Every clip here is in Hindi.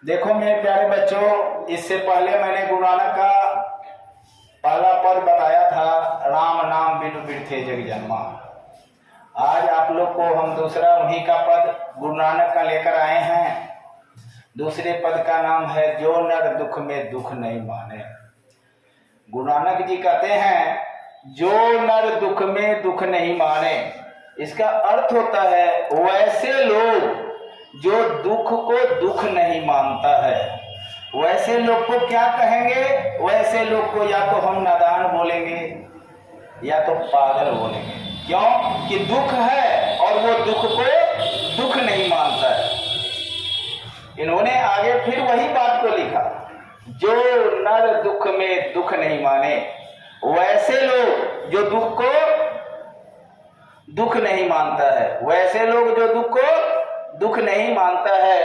देखो मेरे प्यारे बच्चों, इससे पहले मैंने गुरु नानक का पहला पद बताया था, राम नाम बिनु बिरथे जग जन्मा। आज आप लोग को हम दूसरा उन्हीं का पद गुरु नानक का लेकर आए हैं। दूसरे पद का नाम है जो नर दुख में दुख नहीं माने। गुरु नानक जी कहते हैं जो नर दुख में दुख नहीं माने, इसका अर्थ होता है वैसे लोग जो दुख को दुख नहीं मानता है, वैसे लोग को क्या कहेंगे? वैसे लोग को या तो हम नादान बोलेंगे या तो पागल बोलेंगे। क्यों? कि दुख है और वो दुख को दुख नहीं मानता है। इन्होंने आगे फिर वही बात को लिखा, जो नर दुख में दुख नहीं माने, वैसे लोग जो दुख को दुख नहीं मानता है, वैसे लोग जो दुख को दुख नहीं मानता है,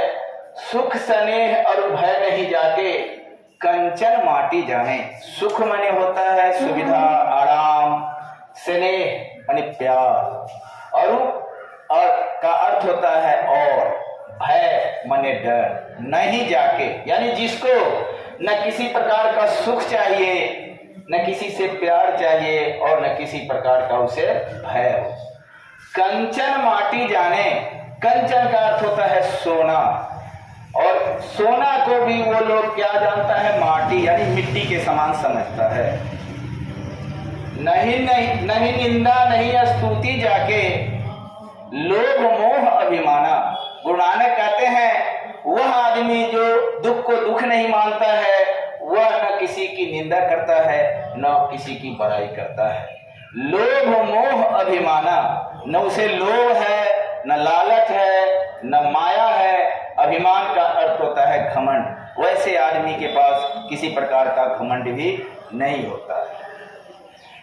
सुख स्नेह और भय नहीं जाके कंचन माटी जाने। सुख माने होता है सुविधा, आराम, स्नेह माने प्यार, और का अर्थ होता है और, भय माने डर नहीं जाके, यानी जिसको न किसी प्रकार का सुख चाहिए, न किसी से प्यार चाहिए और न किसी प्रकार का उसे भय हो। कंचन माटी जाने, कंचन का अर्थ होता है सोना, और सोना को भी वो लोग क्या जानता है? माटी यानी मिट्टी के समान समझता है। नहीं नहीं नहीं निंदा नहीं स्तुति जाके लोभ मोह अभिमाना। गुरु नानक कहते हैं वह आदमी जो दुख को दुख नहीं मानता है, वह न किसी की निंदा करता है न किसी की बड़ाई करता है। लोभ मोह अभिमाना, न उसे लोभ है, न लालच है, न माया है। अभिमान का अर्थ होता है घमंड। वैसे आदमी के पास किसी प्रकार का घमंड भी नहीं होता है।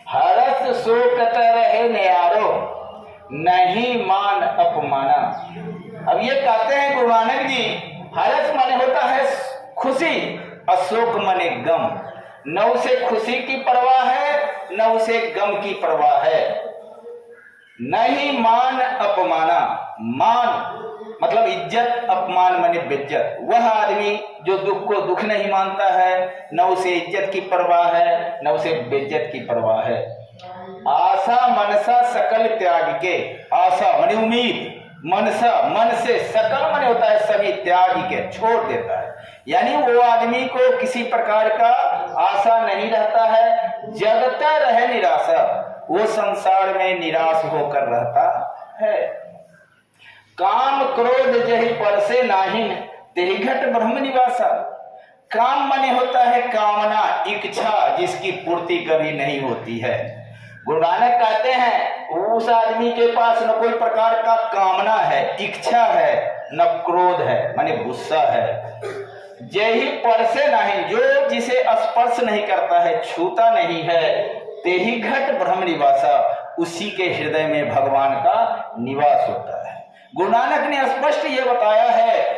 हरस शोकत रहे न्यारो, नहीं मान अपमाना। अब ये कहते हैं गुरु नानक जी, हरस माने होता है खुशी, अशोक माने गम। न उसे खुशी की परवाह है न उसे गम की परवाह है। नहीं मान अपमाना, मान मतलब इज्जत, अपमान माने बेइज्जत। वह आदमी जो दुख को दुख नहीं मानता है, न उसे इज्जत की परवाह है न उसे बेइज्जत की परवाह है। आशा मनसा सकल त्याग के, आशा माने उम्मीद, मनसा मन से, सकल माने होता है सभी, त्याग के छोड़ देता है। यानी वो आदमी को किसी प्रकार का आशा नहीं रहता है, जगता रहे निराशा, वो संसार में निराश होकर रहता है। काम क्रोध जहि परसे नाहिन, तेहि घट ब्रह्म निवासा। काम माने होता है कामना, इच्छा, जिसकी पूर्ति कभी नहीं होती है। गुरु नानक कहते हैं उस आदमी के पास न कोई प्रकार का कामना है, इच्छा है, न क्रोध है माने गुस्सा है। जहि परसे नहीं, जो जिसे स्पर्श नहीं करता है, छूता नहीं है, तेहि घट ब्रह्म निवासा, उसी के हृदय में भगवान का निवास होता है। गुरु नानक ने स्पष्ट ये बताया है,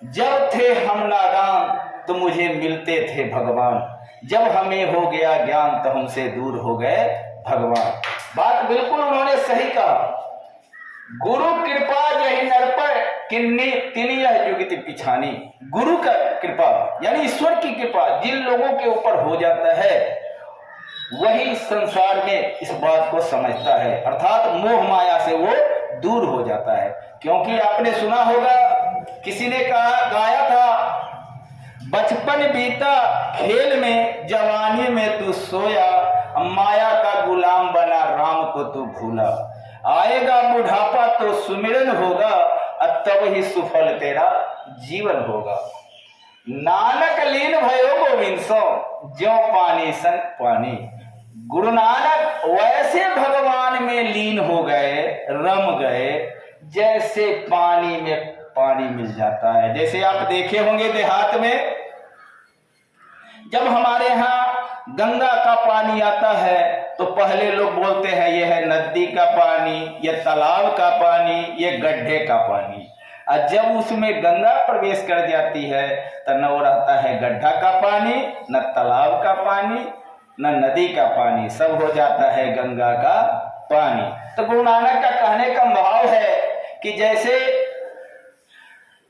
जब थे हम नादान तो मुझे मिलते थे भगवान, जब हमें हो गया ज्ञान तो हमसे दूर हो गए भगवान। बात बिल्कुल उन्होंने सही कहा। गुरु कृपा जहि नर पर किन्नी तिनि यह जुगति पिछानी। गुरु का कृपा यानी ईश्वर की कृपा जिन लोगों के ऊपर हो जाता है, वही इस संसार में इस बात को समझता है, अर्थात मोह माया से वो दूर हो जाता है। क्योंकि आपने सुना होगा, किसी ने कहा, गाया था, बचपन बीता खेल में, जवानी में तू सोया, माया का गुलाम बना राम को तू भूला। आएगा बुढ़ापा तो सुमिरन होगा, तब ही सुफल तेरा जीवन होगा। नानक लीन भयो गोविंद सो, ज्यों पानी सन पानी। गुरु नानक वैसे भगवान में लीन हो गए, रम गए, जैसे पानी में पानी मिल जाता है। जैसे आप देखे होंगे देहात में, जब हमारे यहाँ गंगा का पानी आता है तो पहले लोग बोलते हैं यह है नदी का पानी, यह तालाब का पानी, यह गड्ढे का पानी। और जब उसमें गंगा प्रवेश कर जाती है तो न वो रहता है गड्ढा का पानी, न तालाब का पानी, न नदी का पानी, सब हो जाता है गंगा का पानी। तो गुरु नानक का कहने का भाव है कि जैसे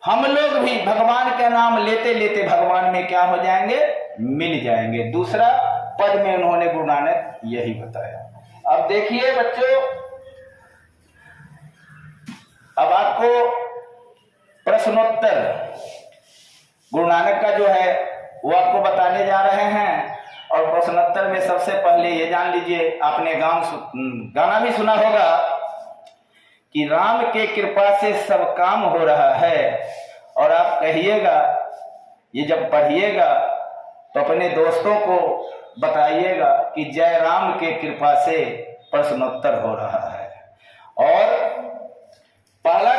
हम लोग भी भगवान का नाम लेते लेते भगवान में क्या हो जाएंगे, मिल जाएंगे। दूसरा पद में उन्होंने गुरु नानक यही बताया। अब देखिए बच्चों, अब आपको प्रश्नोत्तर गुरु नानक का जो है वो आपको बताने जा रहे हैं। और प्रश्नोत्तर में सबसे पहले ये जान लीजिए, आपने गाना भी सुना होगा कि राम के कृपा से सब काम हो रहा है। और आप कहिएगा, ये जब पढ़िएगा तो अपने दोस्तों को बताइएगा कि जय राम के कृपा से प्रश्नोत्तर हो रहा है। और पहला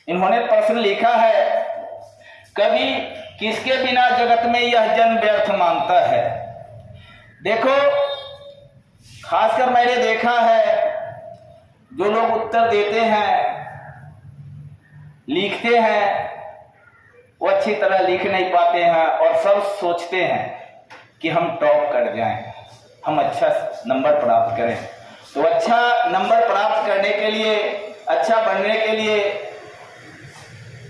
इन्होंने प्रश्न लिखा है, कवि किसके बिना जगत में यह जन्म व्यर्थ मानता है। देखो, खासकर मैंने देखा है जो लोग उत्तर देते हैं, लिखते हैं, वो अच्छी तरह लिख नहीं पाते हैं और सब सोचते हैं कि हम टॉप कर जाएं, हम अच्छा नंबर प्राप्त करें। तो अच्छा नंबर प्राप्त करने के लिए, अच्छा बनने के लिए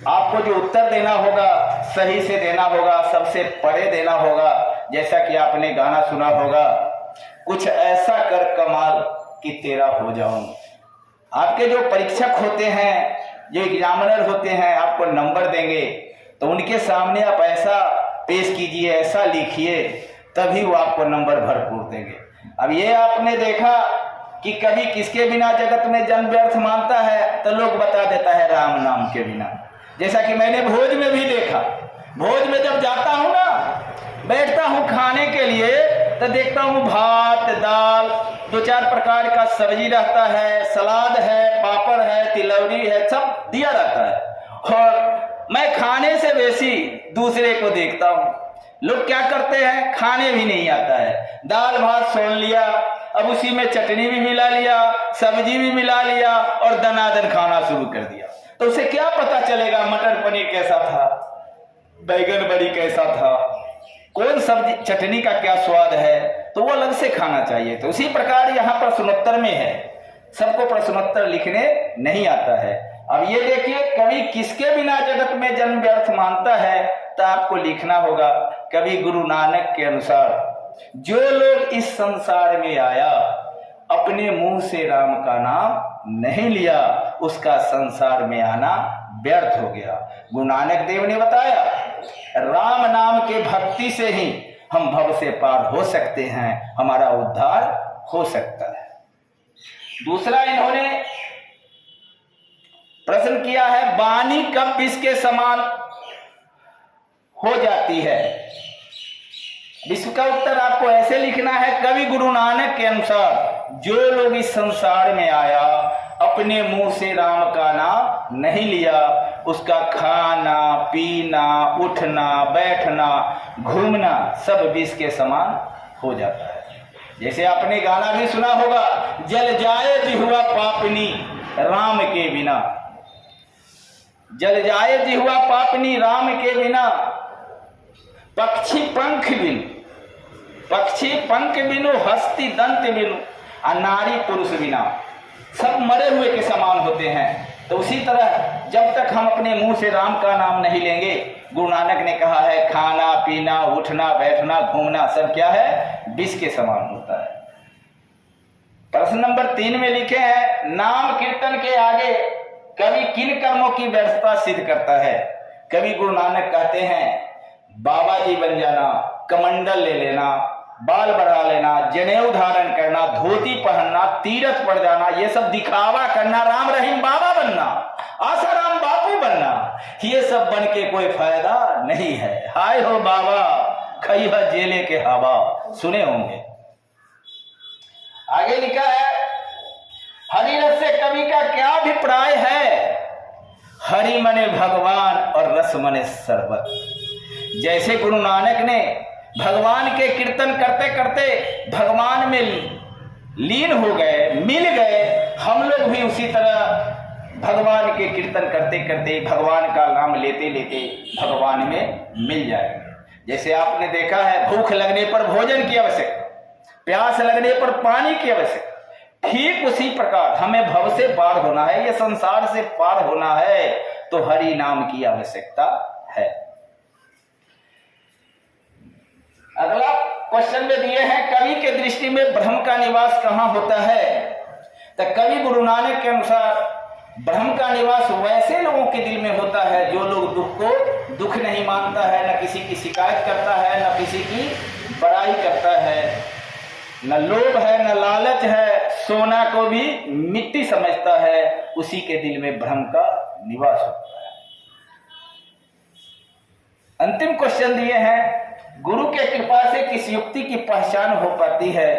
आपको जो उत्तर देना होगा सही से देना होगा, सबसे परे देना होगा। जैसा कि आपने गाना सुना होगा, कुछ ऐसा कर कमाल कि तेरा हो जाऊं। आपके जो परीक्षक होते हैं, जो एग्जामिनर होते हैं, आपको नंबर देंगे तो उनके सामने आप ऐसा पेश कीजिए, ऐसा लिखिए, तभी वो आपको नंबर भरपूर देंगे। अब ये आपने देखा कि कभी किसके बिना जगत में जन्म व्यर्थ मानता है, तो लोग बता देता है राम नाम के बिना। जैसा कि मैंने भोज में भी देखा, भोज में जब जाता हूं ना, बैठता हूं खाने के लिए, तो देखता हूं भात, दाल, 2-4 प्रकार का सब्जी रहता है, सलाद है, पापड़ है, तिलौरी है, सब दिया रहता है। और मैं खाने से बेसी दूसरे को देखता हूं, लोग क्या करते हैं, खाने भी नहीं आता है, दाल भात सोन लिया, अब उसी में चटनी भी मिला लिया, सब्जी भी मिला लिया और दनादन खाना शुरू कर दिया। तो उसे क्या पता चलेगा मटर पनीर कैसा था, बैगन बड़ी कैसा था, कौन सब्जी चटनी का क्या स्वाद है, तो वो अलग से खाना चाहिए। तो उसी प्रकार यहाँ प्रश्नोत्तर में है, सबको प्रश्नोत्तर लिखने नहीं आता है। अब ये देखिए, कवि किसके बिना जगत में जन्म व्यर्थ मानता है, तो आपको लिखना होगा, कवि गुरु नानक के अनुसार जो लोग इस संसार में आया अपने मुंह से राम का नाम नहीं लिया, उसका संसार में आना व्यर्थ हो गया। गुरु नानक देव ने बताया, राम नाम के भक्ति से ही हम भव से पार हो सकते हैं, हमारा उद्धार हो सकता है। दूसरा इन्होंने प्रश्न किया है, वाणी कब विष के समान हो जाती है। विश्व का उत्तर आपको ऐसे लिखना है, कवि गुरु नानक के अनुसार जो लोग इस संसार में आया अपने मुंह से राम का नाम नहीं लिया, उसका खाना पीना, उठना बैठना, घूमना सब विष के समान हो जाता है। जैसे आपने गाना भी सुना होगा, जल जाए जिह्वा पापनी राम के बिना, जल जाए जिह्वा पापनी राम के बिना, पक्षी पंख बिनु, पक्षी पंख बिनु, हस्ती दंत बिनु, और नारी पुरुष बिना, सब मरे हुए के समान होते हैं। तो उसी तरह जब तक हम अपने मुंह से राम का नाम नहीं लेंगे, गुरु नानक ने कहा है, खाना पीना, उठना बैठना, घूमना सब क्या है, विष के समान होता है। प्रश्न नंबर 3 में लिखे हैं, नाम कीर्तन के आगे कवि किन कर्मों की व्यर्थता सिद्ध करता है। कवि गुरु नानक कहते हैं, बाबा जी बन जाना, कमंडल ले लेना, बाल बढ़ा लेना, जनेऊ धारण करना, धोती पहनना, तीरथ पड़ जाना, ये सब दिखावा करना, राम रहीम बाबा बनना, आसाराम बापू बनना, ये सब बन के कोई फायदा नहीं है। हाय हो बाबा खैहा जेले के हवा, सुने होंगे। आगे लिखा है, हरिरस से कवि का क्या अभिप्राय है। हरि मने भगवान और रस मने शरबत। जैसे गुरु नानक ने भगवान के कीर्तन करते करते भगवान में लीन हो गए, मिल गए, हम लोग भी उसी तरह भगवान के कीर्तन करते करते, भगवान का नाम लेते लेते भगवान में मिल जाएंगे। जैसे आपने देखा है, भूख लगने पर भोजन की आवश्यकता, प्यास लगने पर पानी की आवश्यकता, ठीक उसी प्रकार हमें भव से पार होना है, ये संसार से पार होना है, तो हरि नाम की आवश्यकता है। अगला क्वेश्चन में दिए हैं, कवि के दृष्टि में ब्रह्म का निवास कहाँ होता है? तो कवि गुरु नानक के अनुसार ब्रह्म का निवास वैसे लोगों के दिल में होता है जो लोग दुख को दुख नहीं मानता है, न किसी की शिकायत करता है, न किसी की बड़ाई करता है, न लोभ है, न लालच है, सोना को भी मिट्टी समझता है, उसी के दिल में ब्रह्म का निवास होता है। अंतिम क्वेश्चन दिए हैं, गुरु के कृपा से किस युक्ति की पहचान हो पाती है?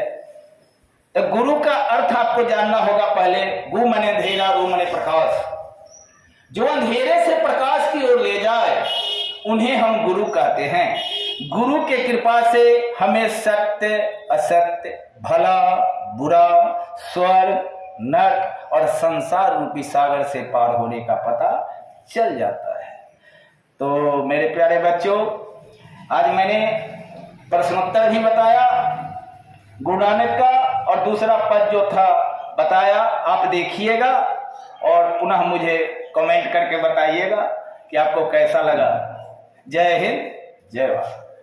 तो गुरु का अर्थ आपको जानना होगा। पहले गु मने अंधेरा, रू मने प्रकाश। जो अंधेरे से प्रकाश की ओर ले जाए उन्हें हम गुरु कहते हैं। गुरु के कृपा से हमें सत्य असत्य, भला बुरा, स्वर्ग नरक और संसार रूपी सागर से पार होने का पता चल जाता है। तो मेरे प्यारे बच्चों, आज मैंने प्रश्नोत्तर भी बताया गुरु नानक का, और दूसरा पद जो था बताया। आप देखिएगा और पुनः मुझे कमेंट करके बताइएगा कि आपको कैसा लगा। जय हिंद, जय भारत।